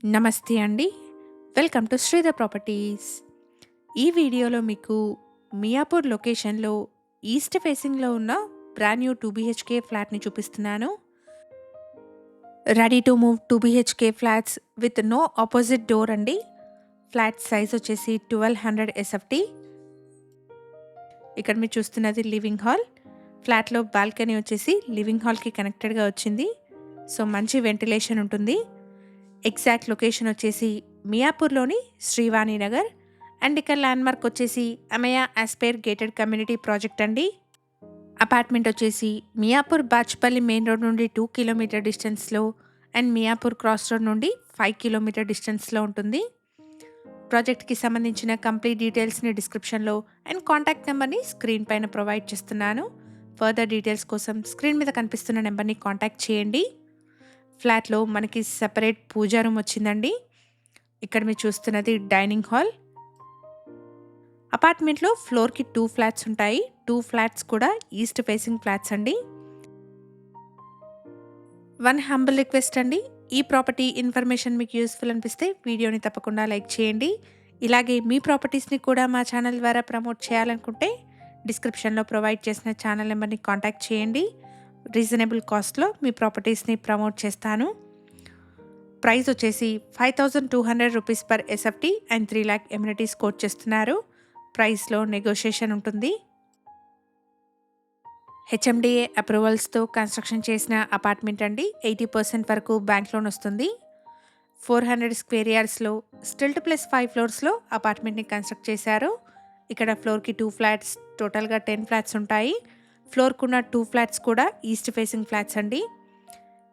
నమస్తే అండి. Welcome to Sridhar properties. ఈ వీడియోలో మీకు మియాపూర్ లొకేషన్‌లో ఈస్ట్ ఫేసింగ్‌లో ఉన్న బ్రాండ్ న్యూ 2 బీహెచ్‌కే ఫ్లాట్‌ని చూపిస్తున్నాను. Ready to move 2 BHK flats with no opposite door అండి. ఫ్లాట్ సైజ్ వచ్చేసి 1200 ఎస్ఎఫ్టీ. ఇక్కడ మీరు చూస్తున్నది లివింగ్ హాల్. ఫ్లాట్‌లో బాల్కనీ వచ్చేసి లివింగ్ హాల్‌కి కనెక్టెడ్‌గా వచ్చింది. సో, మంచి వెంటిలేషన్ ఉంటుంది. ఎగ్జాక్ట్ లొకేషన్ వచ్చేసి మియాపూర్లోని శ్రీవాణి నగర్ అండ్ ఇక్కడ ల్యాండ్మార్క్ వచ్చేసి అమయ ఆస్పైర్ గేటెడ్ కమ్యూనిటీ ప్రాజెక్ట్ అండి. అపార్ట్మెంట్ వచ్చేసి మియాపూర్ బాచ్పల్లి మెయిన్ రోడ్ నుండి 2 కిలోమీటర్ డిస్టెన్స్లో అండ్ మియాపూర్ క్రాస్ రోడ్ నుండి 5 కిలోమీటర్ డిస్టెన్స్లో ఉంటుంది. ప్రాజెక్ట్కి సంబంధించిన కంప్లీట్ డీటెయిల్స్ని డిస్క్రిప్షన్లో అండ్ కాంటాక్ట్ నెంబర్ని స్క్రీన్ పైన ప్రొవైడ్ చేస్తున్నాను. ఫర్దర్ డీటెయిల్స్ కోసం స్క్రీన్ మీద కనిపిస్తున్న నెంబర్ని కాంటాక్ట్ చేయండి. ఫ్లాట్‌లో మనకి సెపరేట్ పూజా రూమ్ వచ్చిందండి. ఇక్కడ మీరు చూస్తున్నది డైనింగ్ హాల్. అపార్ట్మెంట్‌లో ఫ్లోర్‌కి 2 ఫ్లాట్స్ ఉంటాయి. 2 ఫ్లాట్స్ కూడా ఈస్ట్ ఫేసింగ్ ఫ్లాట్స్ అండి. వన్ హంబుల్ రిక్వెస్ట్ అండి. ఈ ప్రాపర్టీ ఇన్ఫర్మేషన్ మీకు యూస్‌ఫుల్ అనిపిస్తే వీడియోని తప్పకుండా లైక్ చేయండి. ఇలాగే మీ ప్రాపర్టీస్‌ని కూడా మా ఛానల్ ద్వారా ప్రమోట్ చేయాలనుకుంటే డిస్క్రిప్షన్‌లో ప్రొవైడ్ చేసిన ఛానల్ నెంబర్‌ని కాంటాక్ట్ చేయండి. రీజనబుల్ కాస్ట్‌లో మీ ప్రాపర్టీస్‌ని ప్రమోట్ చేస్తాను. ప్రైస్ వచ్చేసి 5200 rupees per SFT and 3 lakh amenities quote చేస్తున్నారు. ప్రైస్‌లో నెగోషియేషన్ ఉంటుంది. హెచ్ఎండిఏ అప్రూవల్స్‌తో కన్స్ట్రక్షన్ చేసిన అపార్ట్మెంట్ అండి. 80% వరకు బ్యాంక్ లోన్ వస్తుంది. 400 స్క్వేర్ యార్డ్స్‌లో స్టిల్ట్ ప్లస్ 5 ఫ్లోర్స్‌లో అపార్ట్మెంట్‌ని కన్స్ట్రక్ట్ చేశారు. ఇక్కడ ఫ్లోర్‌కి 2 ఫ్లాట్స్, టోటల్‌గా 10 ఫ్లాట్స్ ఉంటాయి. ఫ్లోర్‌కున్న 2 ఫ్లాట్స్ కూడా ఈస్ట్ ఫేసింగ్ ఫ్లాట్స్ అండి.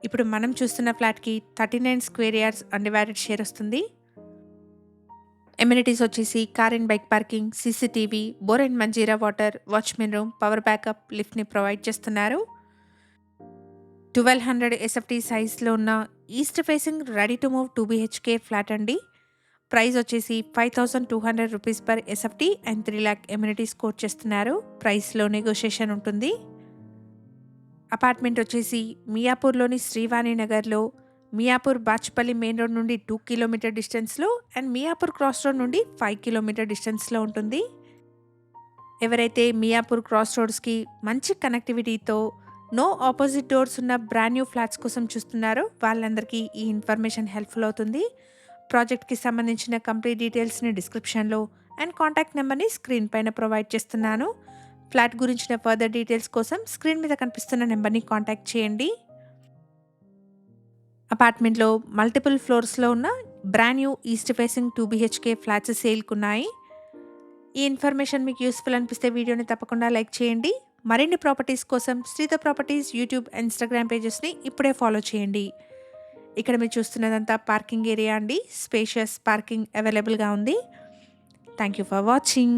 ఇప్పుడు మనం చూస్తున్న ఫ్లాట్‌కి 39 స్క్వేర్ యార్డ్స్ అన్‌డివైడెడ్ షేర్ వస్తుంది. ఎమ్యూనిటీస్ వచ్చేసి car and bike parking, CCTV, bore and Manjira water, watchman room, power backup, లిఫ్ట్‌ని ప్రొవైడ్ చేస్తున్నారు. 1200 ఎస్ఎఫ్టీ సైజ్‌లో ఉన్న east facing ready to move 2 BHK flat అండి. ప్రైస్ వచ్చేసి 5200 rupees per SFT and 3 lakh amenities quote చేస్తున్నారు. ప్రైస్‌లో నెగోషియేషన్ ఉంటుంది. అపార్ట్మెంట్ వచ్చేసి మియాపూర్లోని శ్రీవాణి నగర్లో మియాపూర్ బాచ్పల్లి మెయిన్ రోడ్ నుండి 2 కిలోమీటర్ డిస్టెన్స్లో అండ్ మియాపూర్ క్రాస్ రోడ్ నుండి 5 కిలోమీటర్ డిస్టెన్స్లో ఉంటుంది. ఎవరైతే మియాపూర్ క్రాస్ రోడ్స్కి మంచి కనెక్టివిటీతో నో ఆపోజిట్ డోర్స్ ఉన్న బ్రాండ్ న్యూ ఫ్లాట్స్ కోసం చూస్తున్నారో వాళ్ళందరికీ ఈ ఇన్ఫర్మేషన్ హెల్ప్ఫుల్ అవుతుంది. ప్రాజెక్ట్కి సంబంధించిన కంప్లీట్ డీటెయిల్స్ని డిస్క్రిప్షన్లో అండ్ కాంటాక్ట్ నెంబర్ని స్క్రీన్ పైన ప్రొవైడ్ చేస్తున్నాను. ఫ్లాట్ గురించిన ఫర్దర్ డీటెయిల్స్ కోసం స్క్రీన్ మీద కనిపిస్తున్న నెంబర్ని కాంటాక్ట్ చేయండి. అపార్ట్మెంట్లో మల్టిపుల్ ఫ్లోర్స్లో ఉన్న brand new east facing 2 BHK flats సేల్కున్నాయి. ఈ ఇన్ఫర్మేషన్ మీకు యూస్ఫుల్ అనిపిస్తే వీడియోని తప్పకుండా లైక్ చేయండి. మరిన్ని ప్రాపర్టీస్ కోసం శ్రీధర్ ప్రాపర్టీస్ యూట్యూబ్, ఇన్స్టాగ్రామ్ పేజెస్ని ఇప్పుడే ఫాలో చేయండి. ఇక్కడ మీరు చూస్తున్నదంతా పార్కింగ్ ఏరియా అండి. స్పేషియస్ పార్కింగ్ అవైలబుల్గా ఉంది. Thank you for watching.